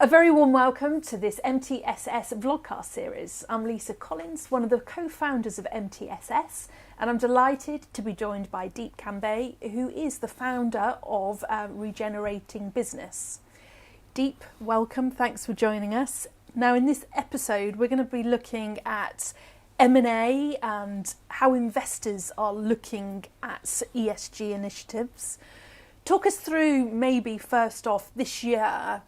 A very warm welcome to this MTSS Vlogcast Series. I'm Lisa Collins, one of the co-founders of MTSS, and I'm delighted to be joined by Deep Cambay, who is the founder of Regenerating Business. Deep, welcome, thanks for joining us. Now in this episode we're going to be looking at M&A and how investors are looking at ESG initiatives. Talk us through maybe first off this year,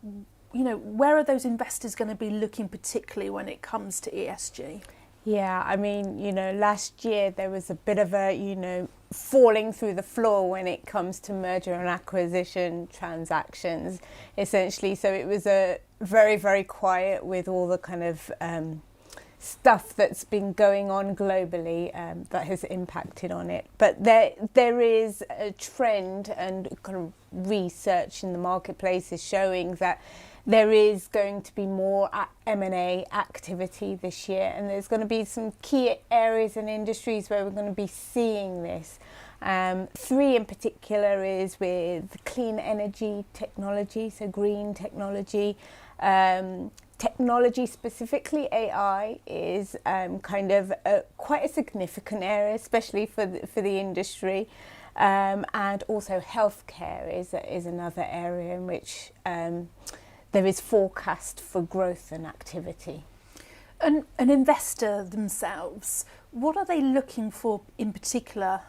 where are those investors going to be looking particularly when it comes to ESG? Yeah, I mean, last year there was a bit of a, falling through the floor when it comes to merger and acquisition transactions, essentially. So it was a very, very quiet with all the kind of stuff that's been going on globally that has impacted on it. But there is a trend, and kind of research in the marketplace is showing that there is going to be more M&A activity this year, and there's going to be some key areas and industries where we're going to be seeing this. Three in particular is with clean energy technology, so green technology. Technology, specifically AI, is kind of quite a significant area, especially for the industry. And also healthcare is another area in which there is forecast for growth and activity. An investor themselves, what are they looking for in particular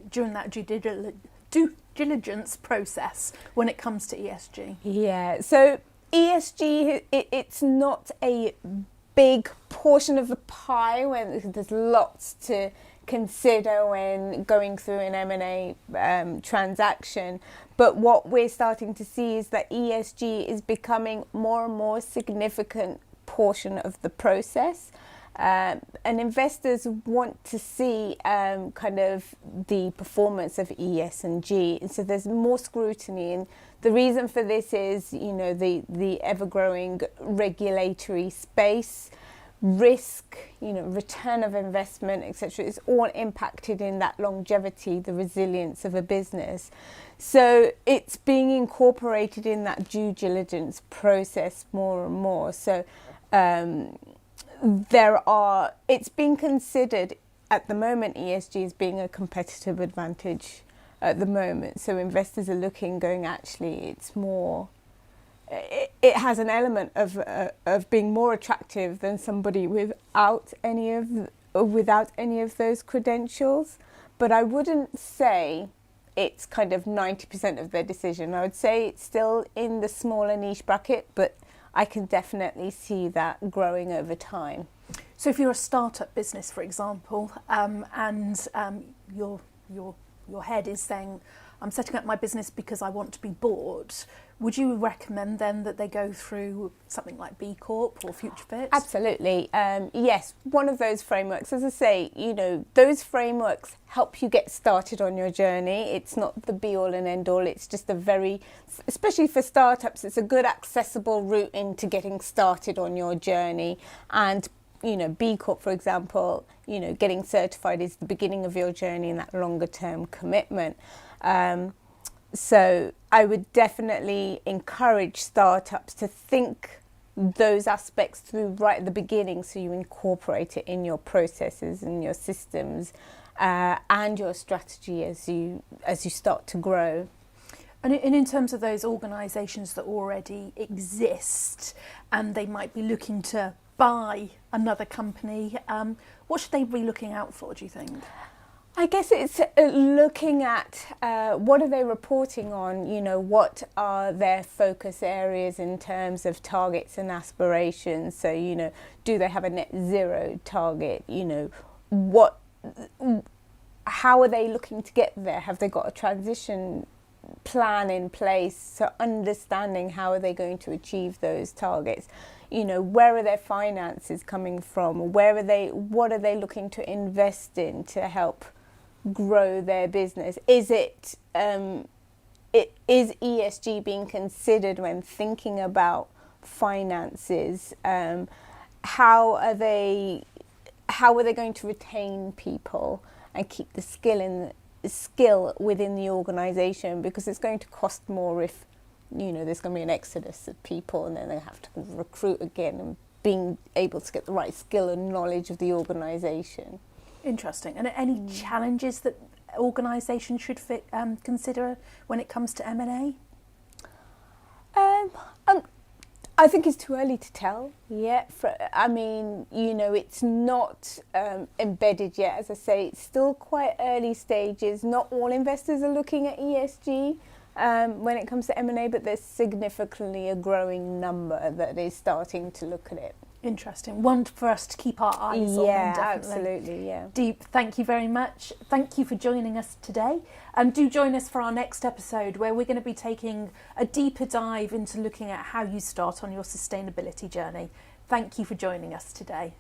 during that due diligence process when it comes to ESG? Yeah, so ESG, it's not a big portion of the pie when there's lots to consider when going through an M&A transaction. But what we're starting to see is that ESG is becoming more and more significant portion of the process. And investors want to see kind of the performance of ESG. And so there's more scrutiny. And the reason for this is, the ever-growing regulatory space, risk, return of investment, etc. is all impacted in that longevity, the resilience of a business. So it's being incorporated in that due diligence process more and more. So it's being considered at the moment, ESG as being a competitive advantage at the moment. So investors are going, actually, it's more, it has an element of being more attractive than somebody without any of those credentials. But I wouldn't say it's kind of 90% of their decision. I would say it's still in the smaller niche bracket, but I can definitely see that growing over time. So if you're a startup business, for example, and your head is saying, I'm setting up my business because I want to be bought, would you recommend then that they go through something like B Corp or Future Fit? Absolutely. Yes, one of those frameworks. As I say, those frameworks help you get started on your journey. It's not the be all and end all. It's just especially for startups, it's a good accessible route into getting started on your journey. And B Corp, for example, getting certified is the beginning of your journey and that longer term commitment. So I would definitely encourage startups to think those aspects through right at the beginning, so you incorporate it in your processes and your systems and your strategy as you start to grow. And in terms of those organisations that already exist and they might be looking to buy another company, what should they be looking out for, do you think? I guess it's looking at what are they reporting on, what are their focus areas in terms of targets and aspirations. So, do they have a net zero target? How are they looking to get there? Have they got a transition plan in place? So understanding how are they going to achieve those targets? Where are their finances coming from? What are they looking to invest in to help grow their business? Is ESG being considered when thinking about finances? How are they going to retain people and keep the skill within the organisation? Because it's going to cost more if there's going to be an exodus of people, and then they have to recruit again, and being able to get the right skill and knowledge of the organisation. Interesting. And any challenges that organisations should consider when it comes to M&A? I think it's too early to tell yet. It's not embedded yet. As I say, it's still quite early stages. Not all investors are looking at ESG when it comes to M&A, but there's significantly a growing number that is starting to look at it. Interesting. One for us to keep our eyes on. Yeah, absolutely, yeah. Deep, thank you very much. Thank you for joining us today. Do join us for our next episode, where we're going to be taking a deeper dive into looking at how you start on your sustainability journey. Thank you for joining us today.